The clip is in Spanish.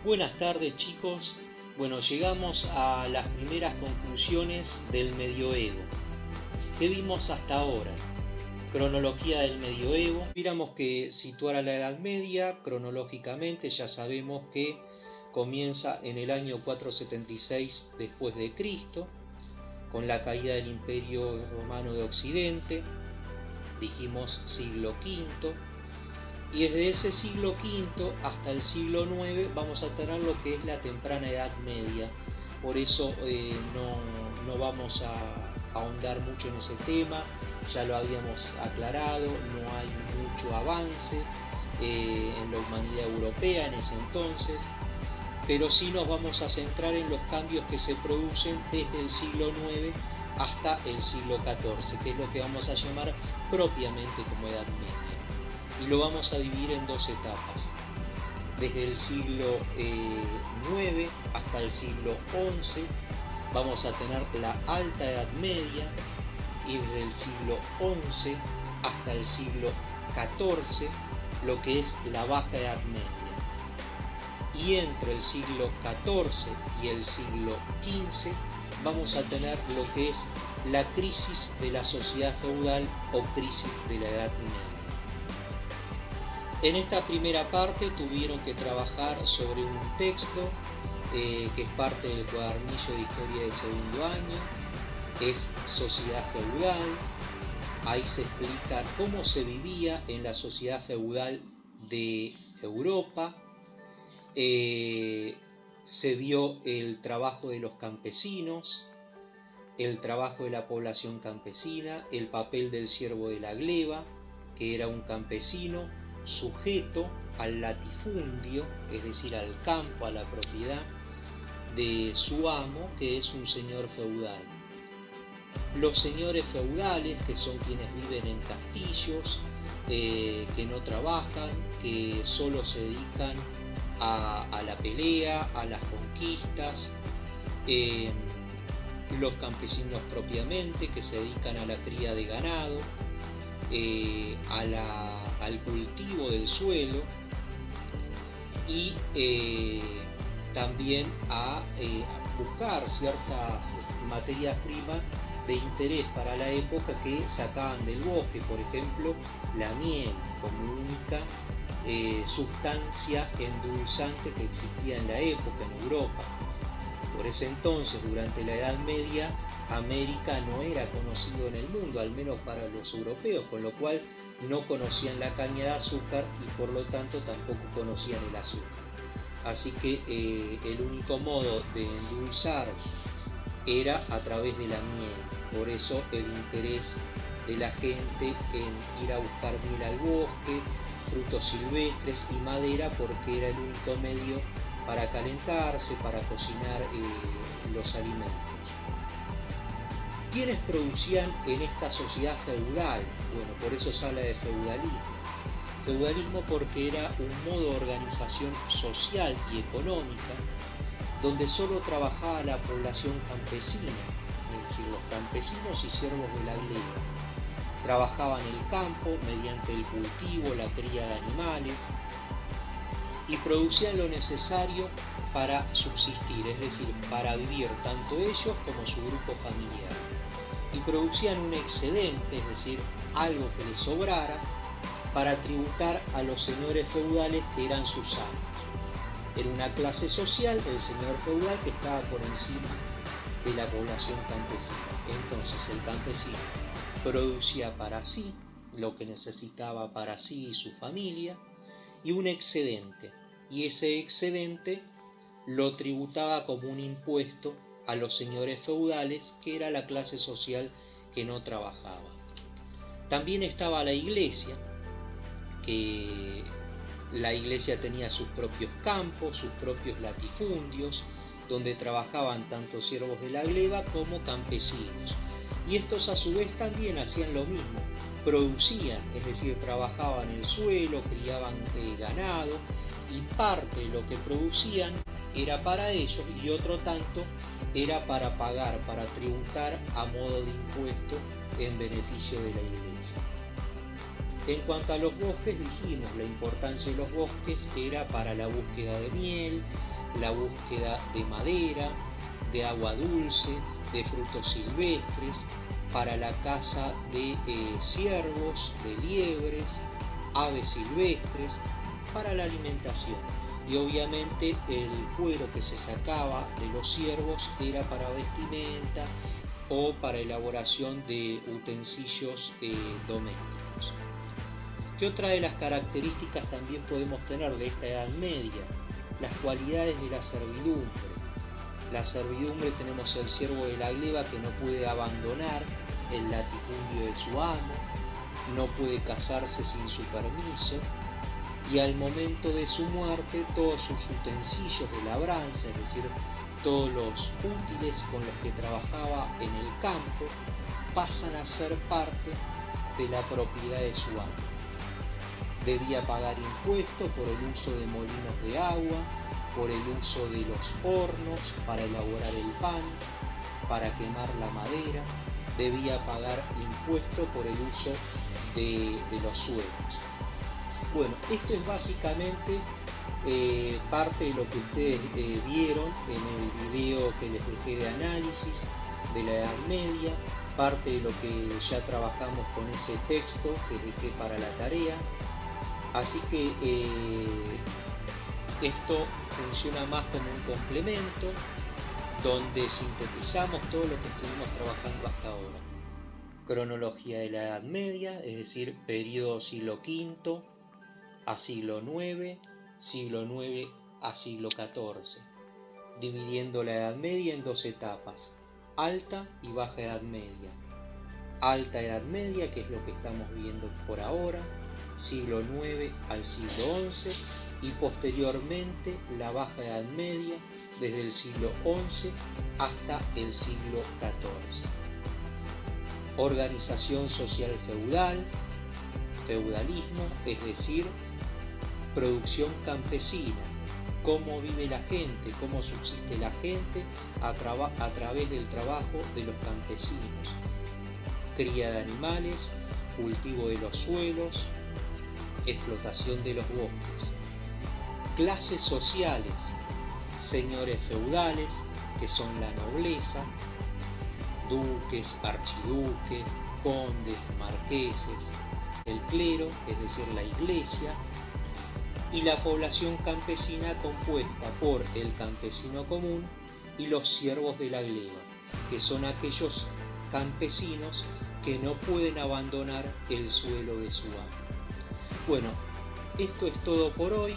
Buenas tardes, chicos. Bueno, llegamos a las primeras conclusiones del medioevo. ¿Qué vimos hasta ahora? Cronología del medioevo. Tuviéramos que situar a la Edad Media cronológicamente. Ya sabemos que comienza en el año 476 después de Cristo, con la caída del Imperio Romano de Occidente. Dijimos siglo V. Y desde ese siglo V hasta el siglo IX vamos a tener lo que es la temprana Edad Media. Por eso no vamos a ahondar mucho en ese tema, ya lo habíamos aclarado, no hay mucho avance en la humanidad europea en ese entonces, pero sí nos vamos a centrar en los cambios que se producen desde el siglo IX hasta el siglo XIV, que es lo que vamos a llamar propiamente como Edad Media. Y lo vamos a dividir en dos etapas. Desde el siglo IX hasta el siglo XI vamos a tener la Alta Edad Media, y desde el siglo XI hasta el siglo XIV lo que es la Baja Edad Media. Y entre el siglo XIV y el siglo XV vamos a tener lo que es la crisis de la sociedad feudal o crisis de la Edad Media. En esta primera parte tuvieron que trabajar sobre un texto que es parte del cuadernillo de historia de segundo año, es Sociedad Feudal. Ahí se explica cómo se vivía en la sociedad feudal de Europa. Se vio el trabajo de los campesinos, el trabajo de la población campesina, el papel del siervo de la gleba, que era un campesino sujeto al latifundio, es decir, al campo, a la propiedad de su amo, que es un señor feudal. Los señores feudales, que son quienes viven en castillos, que no trabajan, que solo se dedican a la pelea, a las conquistas. Los campesinos propiamente, que se dedican a la cría de ganado, al cultivo del suelo y también a buscar ciertas materias primas de interés para la época que sacaban del bosque, por ejemplo la miel como única sustancia endulzante que existía en la época en Europa. Por ese entonces, durante la Edad Media, América no era conocido en el mundo, al menos para los europeos, con lo cual no conocían la caña de azúcar y por lo tanto tampoco conocían el azúcar. Así que el único modo de endulzar era a través de la miel. Por eso el interés de la gente en ir a buscar miel al bosque, frutos silvestres y madera, porque era el único medio para calentarse, para cocinar los alimentos. ¿Quiénes producían en esta sociedad feudal? Bueno, por eso se habla de feudalismo. Feudalismo porque era un modo de organización social y económica donde solo trabajaba la población campesina, es decir, los campesinos y siervos de la gleba. Trabajaban el campo mediante el cultivo, la cría de animales, y producían lo necesario para subsistir, es decir, para vivir tanto ellos como su grupo familiar. Y producían un excedente, es decir, algo que les sobrara, para tributar a los señores feudales que eran sus amos. Era una clase social, el señor feudal, que estaba por encima de la población campesina. Entonces el campesino producía para sí lo que necesitaba para sí y su familia, y un excedente, y ese excedente lo tributaba como un impuesto a los señores feudales, que era la clase social que no trabajaba. También estaba la iglesia, que la iglesia tenía sus propios campos, sus propios latifundios, donde trabajaban tanto siervos de la gleba como campesinos. Y estos a su vez también hacían lo mismo, producían, es decir, trabajaban el suelo, criaban ganado, y parte de lo que producían era para ellos y otro tanto era para pagar, para tributar a modo de impuesto en beneficio de la iglesia. En cuanto a los bosques, dijimos, la importancia de los bosques era para la búsqueda de miel, la búsqueda de madera, de agua dulce, de frutos silvestres, para la caza de ciervos, de liebres, aves silvestres, para la alimentación. Y obviamente el cuero que se sacaba de los ciervos era para vestimenta o para elaboración de utensilios domésticos. ¿Qué otra de las características también podemos tener de esta Edad Media? Las cualidades de la servidumbre. La servidumbre, tenemos el siervo de la gleba que no puede abandonar el latifundio de su amo, no puede casarse sin su permiso, y al momento de su muerte todos sus utensilios de labranza, es decir, todos los útiles con los que trabajaba en el campo, pasan a ser parte de la propiedad de su amo. Debía pagar impuestos por el uso de molinos de agua, por el uso de los hornos para elaborar el pan, para quemar la madera. Debía pagar impuestos por el uso de los suelos. Bueno, esto es básicamente parte de lo que ustedes vieron en el video que les dejé de análisis de la Edad Media, parte de lo que ya trabajamos con ese texto que dejé para la tarea. Así que esto funciona más como un complemento donde sintetizamos todo lo que estuvimos trabajando hasta ahora. Cronología de la Edad Media, es decir, periodo siglo V a siglo IX, siglo IX a siglo XIV, dividiendo la Edad Media en dos etapas, Alta y Baja Edad Media. Alta Edad Media, que es lo que estamos viendo por ahora, siglo IX al siglo XI, y posteriormente la Baja Edad Media, desde el siglo XI hasta el siglo XIV. Organización social feudal, feudalismo, es decir, producción campesina, cómo vive la gente, cómo subsiste la gente a través del trabajo de los campesinos, cría de animales, cultivo de los suelos, explotación de los bosques. Clases sociales, señores feudales, que son la nobleza, duques, archiduques, condes, marqueses, el clero, es decir, la iglesia, y la población campesina compuesta por el campesino común y los siervos de la gleba, que son aquellos campesinos que no pueden abandonar el suelo de su amo. Bueno, esto es todo por hoy.